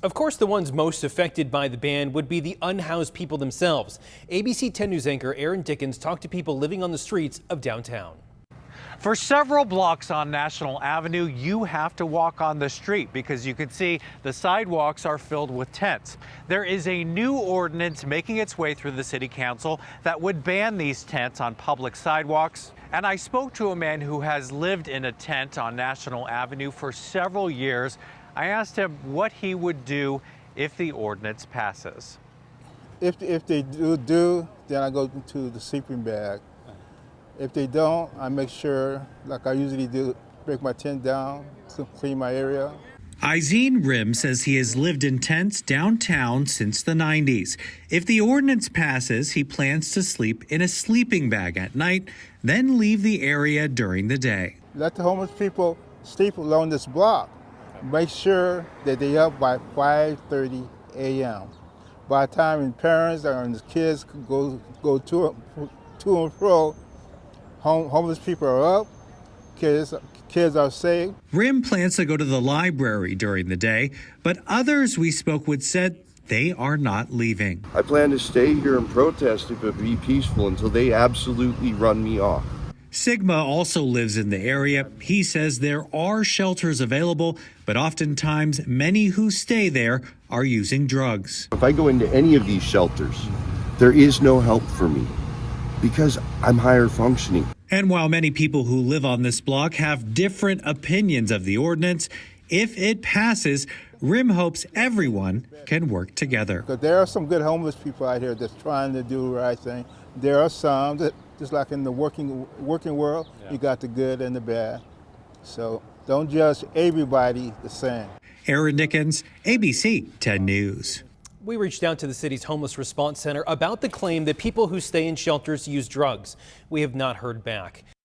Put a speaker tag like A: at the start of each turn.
A: Of course, the ones most affected by the ban would be the unhoused people themselves. ABC 10 News anchor Aaron Dickens talked to people living on the streets of downtown.
B: For several blocks on National Avenue, you have to walk on the street because you can see the sidewalks are filled with tents. There is a new ordinance making its way through the city council that would ban these tents on public sidewalks. And I spoke to a man who has lived in a tent on National Avenue for several years. I asked him what he would do if the ordinance passes.
C: If they do, then I go to the sleeping bag. If they don't, I make sure, like I usually do, break my tent down, clean my area.
D: Izine Rim says he has lived in tents downtown since the 90s. If the ordinance passes, he plans to sleep in a sleeping bag at night, then leave the area during the day.
C: Let the homeless people sleep along this block. Make sure that they up by 5:30 a.m. By the time the parents and the kids go to and fro, homeless people are up, kids are safe.
D: Rim plans to go to the library during the day, but others we spoke with said they are not leaving.
E: I plan to stay here and protest it, but be peaceful until they absolutely run me off.
D: Sigma also lives in the area. He says there are shelters available, but oftentimes many who stay there are using drugs.
E: If I go into any of these shelters, there is no help for me because I'm higher functioning.
D: And while many people who live on this block have different opinions of the ordinance, if it passes, Rim hopes everyone can work together.
C: Because there are some good homeless people out here that's trying to do the right thing. There are some that, just like in the working world, you got the good and the bad. So don't judge everybody the same.
D: Aaron Dickens, ABC 10 News.
A: We reached out to the city's homeless response center about the claim that people who stay in shelters use drugs. We have not heard back.